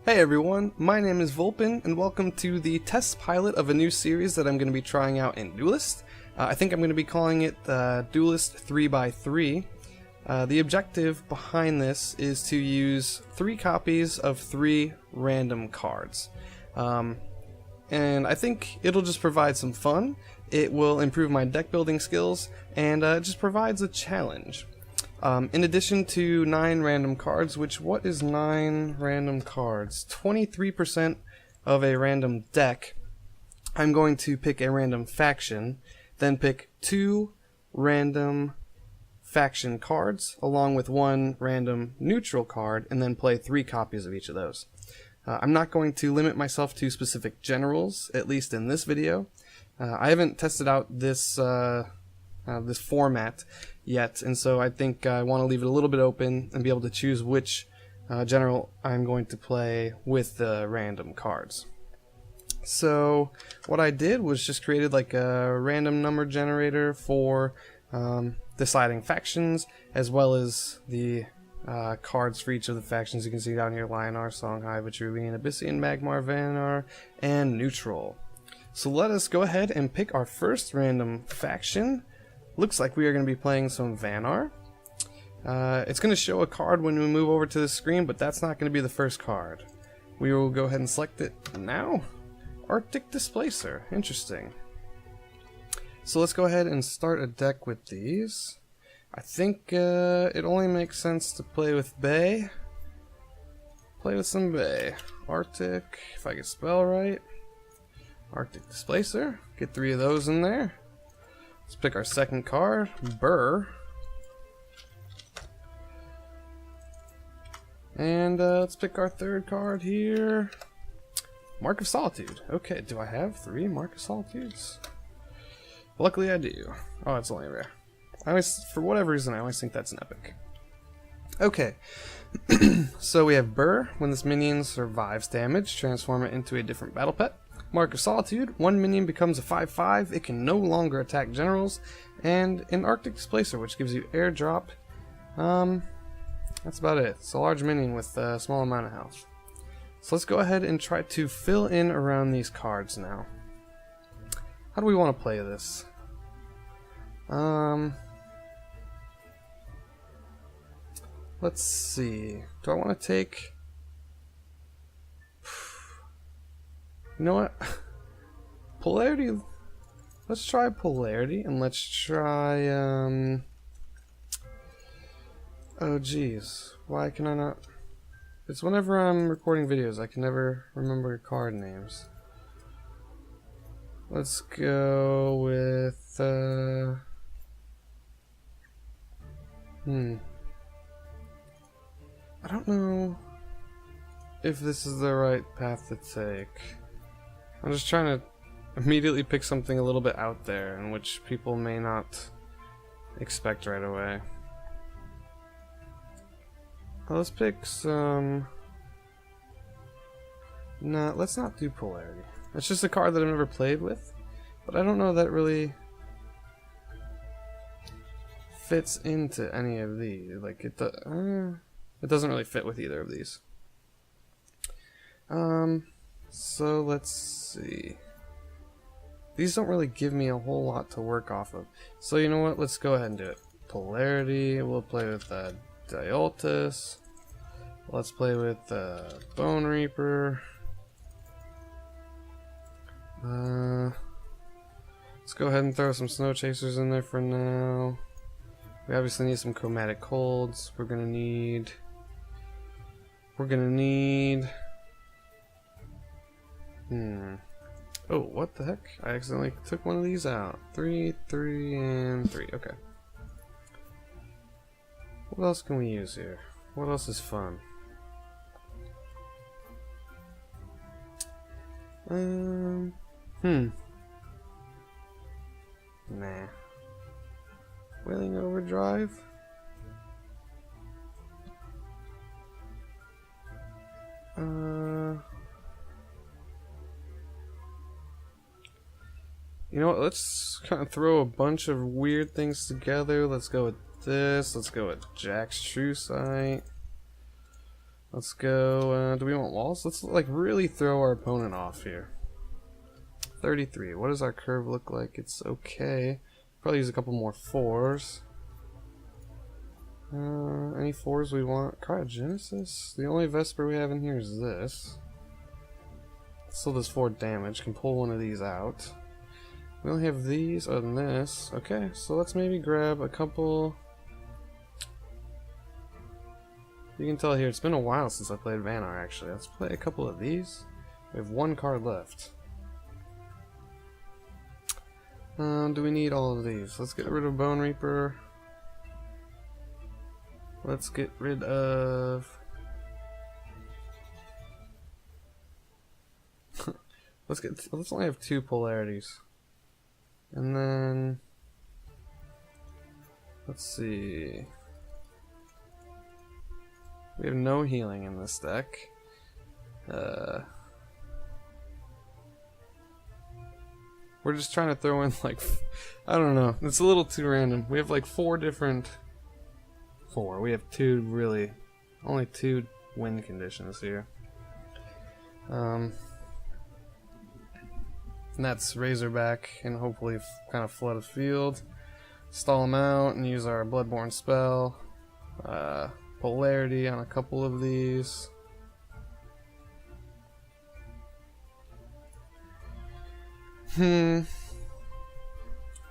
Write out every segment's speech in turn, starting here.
Hey everyone, my name is Vulpin, and welcome to the test pilot of a new series that I'm going to be trying out in Duelyst. I think I'm going to be calling it Duelyst 3x3. The objective behind this is to use 3 copies of 3 random cards. And I think it'll just provide some fun, it will improve my deck building skills, and it just provides a challenge. In addition to 9 random cards, which what is 9 random cards? 23% of a random deck. I'm going to pick a random faction, then pick 2 random faction cards, along with 1 random neutral card, and then play 3 copies of each of those. I'm not going to limit myself to specific generals, at least in this video. I haven't tested out this this format yet, and so I think I want to leave it a little bit open and be able to choose which general I'm going to play with the random cards. So what I did was just created like a random number generator for deciding factions, as well as the cards for each of the factions. You can see down here: Lionar, Songhai, Vitruvian, Abyssian, Magmar, Vanar, and Neutral. So let us go ahead and pick our first random faction. Looks like we are going to be playing some Vanar. It's going to show a card when we move over to the screen, but that's not going to be the first card. We will go ahead and select it now. Arctic Displacer. Interesting. So let's go ahead and start a deck with these. I think it only makes sense to play with Bay. Play with some Bay. Arctic, if I can spell right. Arctic Displacer. Get 3 of those in there. Let's pick our second card, Burr. And let's pick our third card here, Mark of Solitude. Okay, do I have 3 Mark of Solitudes? Luckily I do. Oh, it's only rare. I always, for whatever reason, I always think that's an epic. Okay, so we have Burr. When this minion survives damage, transform it into a different battle pet. Mark of Solitude, 1 minion becomes a 5/5, it can no longer attack generals, and an Arctic Displacer, which gives you airdrop. That's about it. It's a large minion with a small amount of health. So let's go ahead and try to fill in around these cards now. How do we want to play this? Let's see. Do I want to take... You know what? Polarity. Let's try Polarity, and let's try, oh geez. Why can I not? It's whenever I'm recording videos, I can never remember card names. Let's go with, I don't know if this is the right path to take. I'm just trying to immediately pick something a little bit out there, in which people may not expect right away. Let's pick some... Nah, let's not do Polarity. It's just a card that I've never played with, but I don't know that it really fits into any of these. Like, it doesn't really fit with either of these. So let's see. These don't really give me a whole lot to work off of. So you know what? Let's go ahead and do it. Polarity. We'll play with Duelyst. Let's play with Bone Reaper. Let's go ahead and throw some Snow Chasers in there for now. We obviously need some Chromatic Colds. We're gonna need. Oh, what the heck? I accidentally took one of these out. 3, 3, and 3. Okay. What else can we use here? What else is fun? Nah. Wailing Overdrive? You know what, let's kind of throw a bunch of weird things together. Let's go with this. Let's go with Jack's True Sight. Let's go, do we want walls? Let's like really throw our opponent off here. 33, what does our curve look like? It's okay. Probably use a couple more 4s. Any 4s we want? Cryogenesis? The only Vesper we have in here is this. Still does 4 damage, can pull one of these out. We only have these other than this. Okay, so let's maybe grab a couple. You can tell here, it's been a while since I played Vanar actually. Let's play a couple of these. We have 1 card left. Do we need all of these? Let's get rid of Bone Reaper. Let's get rid of... let's only have 2 polarities. And then... let's see... we have no healing in this deck. We're just trying to throw in like, I don't know, it's a little too random. We have like 4 different, we have 2 really, only 2 win conditions here. And that's Razorback and hopefully kind of flood a field, stall them out and use our Bloodborne spell, polarity on a couple of these.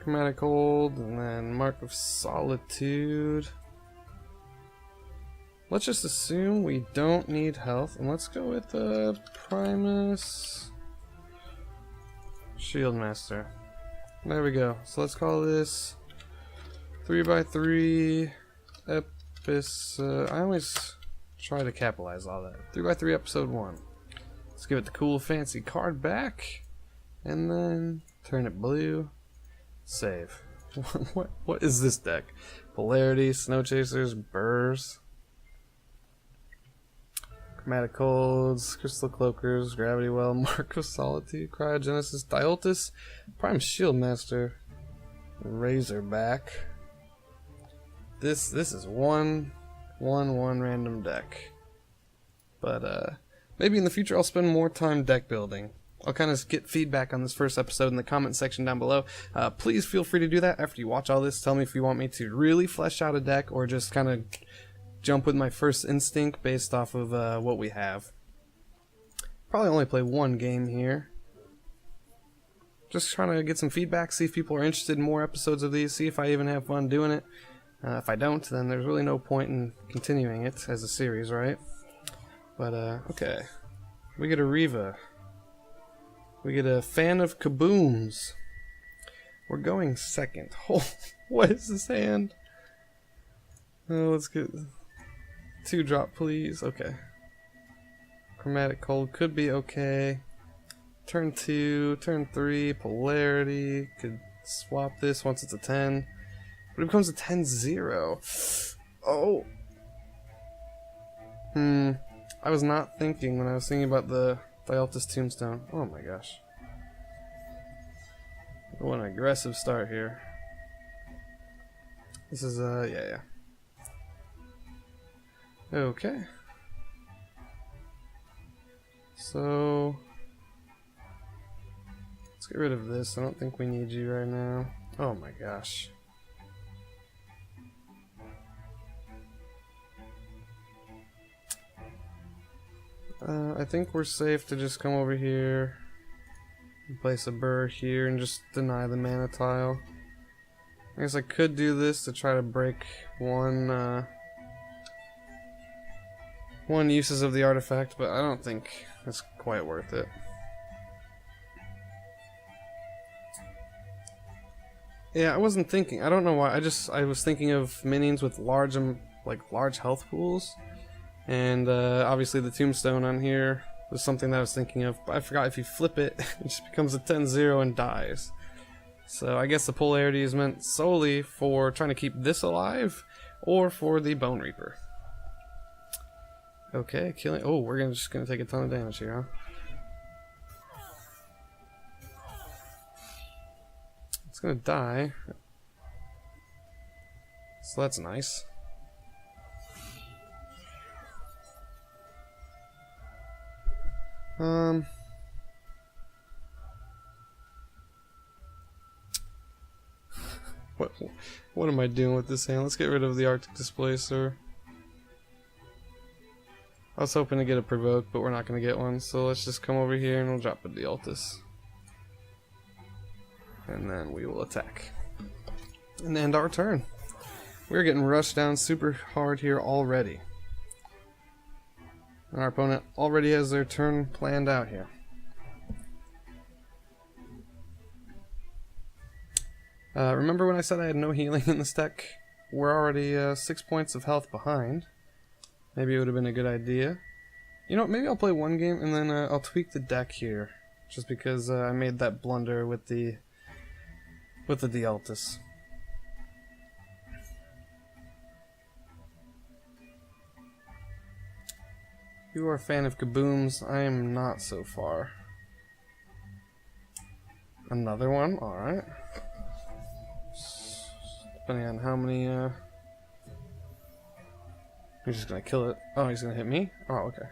Chromatic Hold, and then Mark of Solitude. Let's just assume we don't need health, and let's go with the Primus Shieldmaster. There we go. So let's call this 3x3 I always try to capitalize all that. 3x3 episode 1. Let's give it the cool fancy card back. And then turn it blue. Save. What is this deck? Polarity, Snow Chasers, Burrs, Chromatic Holds, Crystal Cloakers, Gravity Well, Mark of Solitude, Cryogenesis, Duelyst, Prime Shieldmaster, Razorback. This is one random deck. But maybe in the future I'll spend more time deck building. I'll kind of get feedback on this first episode in the comment section down below. Please feel free to do that after you watch all this. Tell me if you want me to really flesh out a deck or just kind of jump with my first instinct based off of what we have. Probably only play 1 game here. Just trying to get some feedback, see if people are interested in more episodes of these, see if I even have fun doing it. If I don't, then there's really no point in continuing it as a series, right? But, okay. We get a Riva. We get a Fan of Kabooms. We're going second. Oh, what is this hand? Oh, let's get 2 drop, please. Okay. Chromatic Cold could be okay. Turn 2, turn 3, polarity. Could swap this once it's a 10. But it becomes a 10-0. Oh. I was not thinking when I was thinking about the Duelyst Tombstone. Oh my gosh. What an aggressive start here. This is, yeah. Okay. So, let's get rid of this. I don't think we need you right now. Oh my gosh. I think we're safe to just come over here and place a burr here and just deny the mana tile. I guess I could do this to try to break one uses of the artifact, but I don't think it's quite worth it. Yeah, I wasn't thinking. I don't know why. I was thinking of minions with large health pools. And obviously the tombstone on here was something that I was thinking of, but I forgot if you flip it, it just becomes a 10-0 and dies. So I guess the polarity is meant solely for trying to keep this alive, or for the Bone Reaper. Okay, killing. Oh, we're just gonna take a ton of damage here, huh? It's gonna die. So that's nice. What am I doing with this hand? Let's get rid of the Arctic Displacer. I was hoping to get a provoke, but we're not going to get one, so let's just come over here and we'll drop a Duelyst. And then we will attack. And end our turn. We're getting rushed down super hard here already. And our opponent already has their turn planned out here. Remember when I said I had no healing in this deck? We're already 6 points of health behind. Maybe it would have been a good idea. You know, maybe I'll play one game and then I'll tweak the deck here. Just because I made that blunder with the Duelyst. You are a fan of kabooms. I am not so far. Another one? Alright. Depending on how many, he's just gonna kill it. Oh, he's gonna hit me? Oh, okay.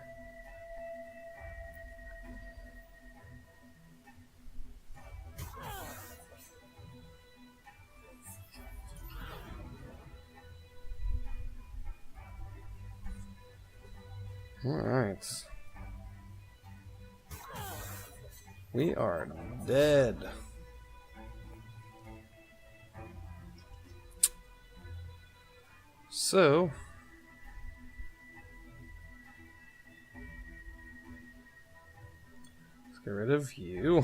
Alright. We are dead. So, let's get rid of you.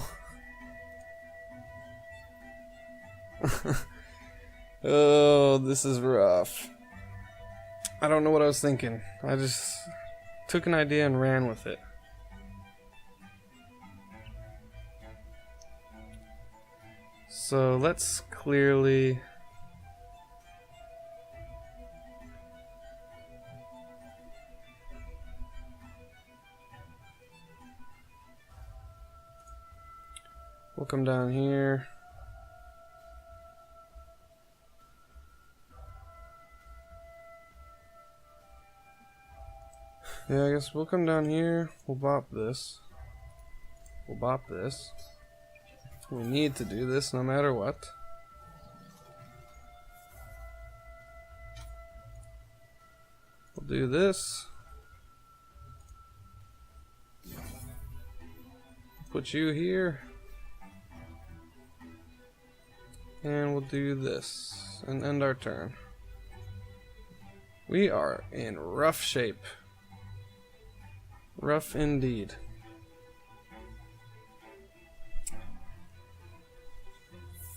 Oh, this is rough. I don't know what I was thinking. I just took an idea and ran with it. So let's clearly we'll come down here. Yeah, I guess we'll come down here. We'll bop this. We'll bop this. We need to do this no matter what. We'll do this. Put you here. And we'll do this and end our turn. We are in rough shape. Rough indeed.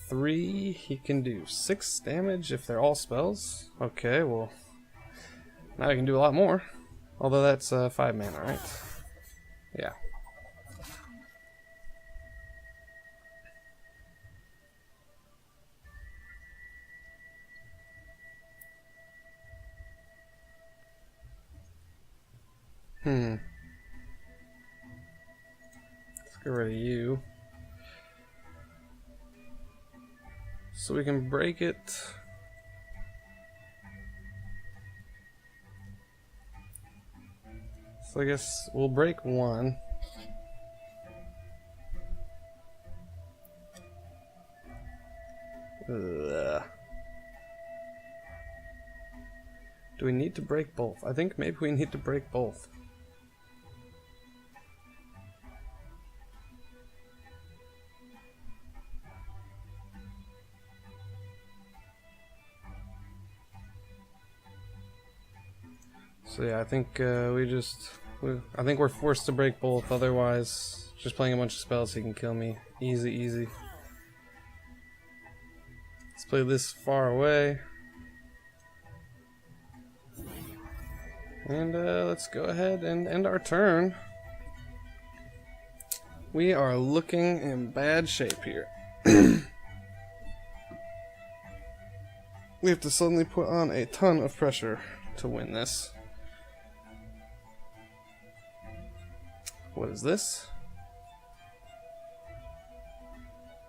Three, he can do 6 damage if they're all spells. Okay, well, now he can do a lot more. Although that's 5 mana, right? Yeah. Let's get rid of you. So we can break it. So I guess we'll break one. Ugh. Do we need to break both? I think maybe we need to break both. So yeah, I think I think we're forced to break both. Otherwise, just playing a bunch of spells, he can kill me. Easy, easy. Let's play this far away. And let's go ahead and end our turn. We are looking in bad shape here. We have to suddenly put on a ton of pressure to win this. What is this?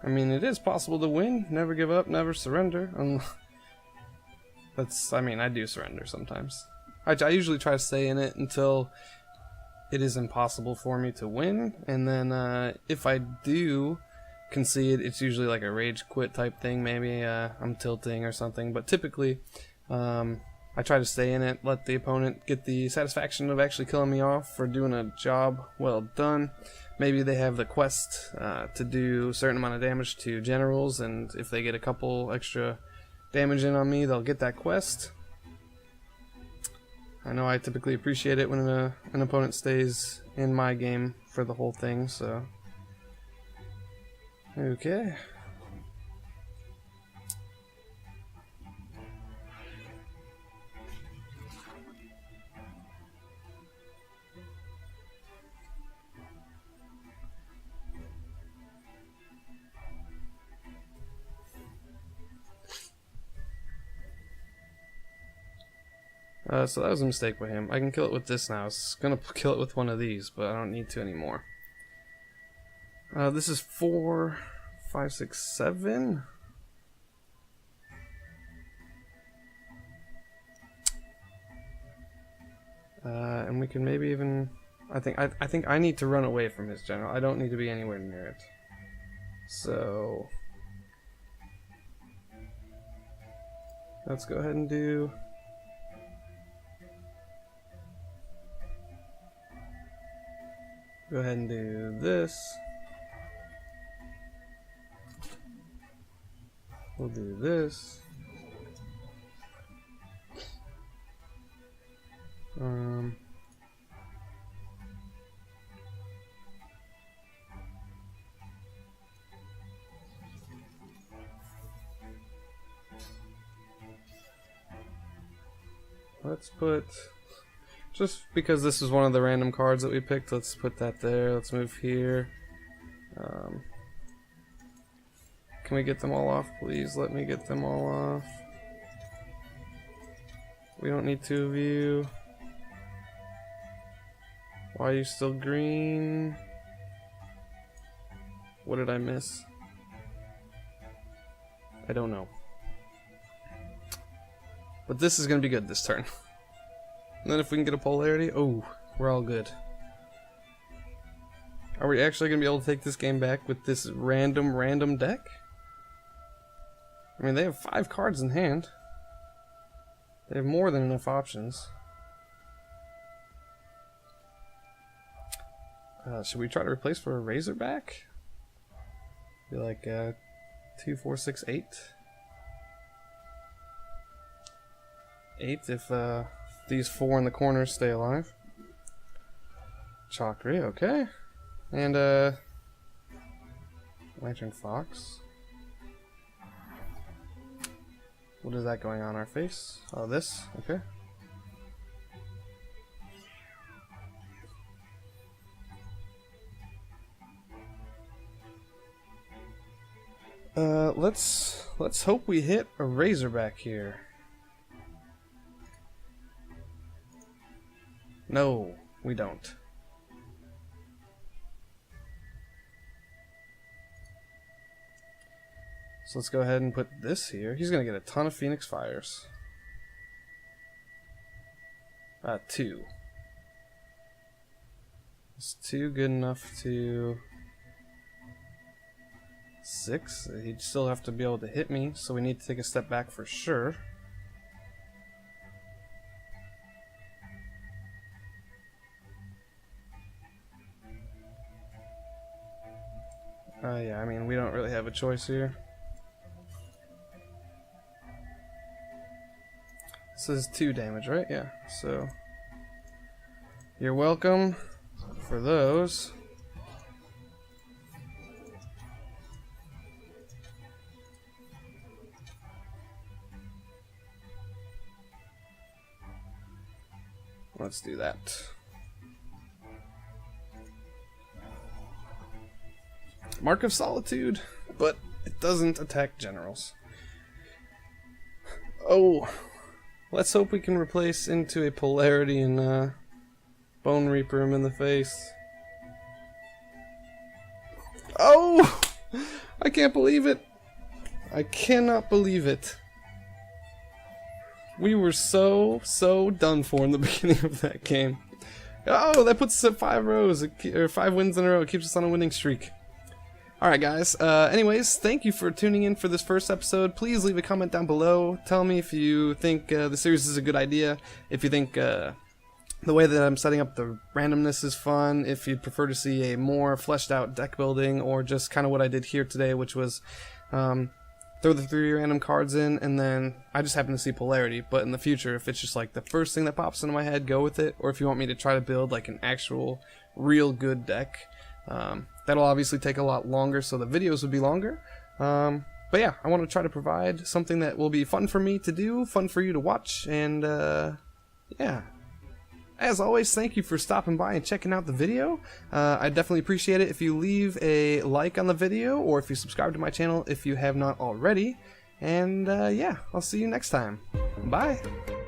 I mean, it is possible to win. Never give up, never surrender. I mean, I do surrender sometimes. I usually try to stay in it until it is impossible for me to win, and then if I do concede, it's usually like a rage quit type thing. Maybe I'm tilting or something, but typically I try to stay in it, let the opponent get the satisfaction of actually killing me off for doing a job well done. Maybe they have the quest to do a certain amount of damage to generals, and if they get a couple extra damage in on me, they'll get that quest. I know I typically appreciate it when an opponent stays in my game for the whole thing, so... Okay. So that was a mistake by him. I can kill it with this now. I was gonna kill it with one of these, but I don't need to anymore. This is 4, 5, 6, 7. And we can maybe even... I think I need to run away from his general. I don't need to be anywhere near it. So... let's go ahead and do... go ahead and do this. We'll do this. Let's put... just because this is one of the random cards that we picked, let's put that there. Let's move here. Can we get them all off, please? Let me get them all off. We don't need 2 of you. Why are you still green? What did I miss? I don't know. But this is going to be good this turn. And then if we can get a polarity, oh, we're all good. Are we actually going to be able to take this game back with this random deck? I mean, they have 5 cards in hand. They have more than enough options. Should we try to replace for a Razorback? Be like 2, 4, 6, 8. 8 if these 4 in the corners stay alive. Chakri, okay. And Lantern Fox. What is that going on our face? Oh, this? Okay. Let's hope we hit a Razorback here. No, we don't. So let's go ahead and put this here. He's gonna get a ton of Phoenix Fires. 2. Is 2 good enough to... 6? He'd still have to be able to hit me, so we need to take a step back for sure. Yeah, I mean, we don't really have a choice here. This is 2 damage, right? Yeah, so... you're welcome for those. Let's do that. Mark of Solitude, but it doesn't attack generals. Oh, let's hope we can replace into a polarity and Bone Reaper him in the face. Oh, I can't believe it. I cannot believe it. We were so done for in the beginning of that game. Oh, that puts us at 5 rows, or 5 wins in a row. It keeps us on a winning streak. Alright guys, anyways, thank you for tuning in for this first episode. Please leave a comment down below. Tell me if you think the series is a good idea, if you think the way that I'm setting up the randomness is fun, if you'd prefer to see a more fleshed out deck building, or just kind of what I did here today, which was throw the 3 random cards in, and then I just happen to see polarity. But in the future, if it's just like the first thing that pops into my head, go with it. Or if you want me to try to build like an actual, real good deck, that'll obviously take a lot longer, so the videos would be longer. But yeah, I want to try to provide something that will be fun for me to do, fun for you to watch, and yeah. As always, thank you for stopping by and checking out the video. I definitely appreciate it if you leave a like on the video, or if you subscribe to my channel if you have not already. And yeah, I'll see you next time. Bye!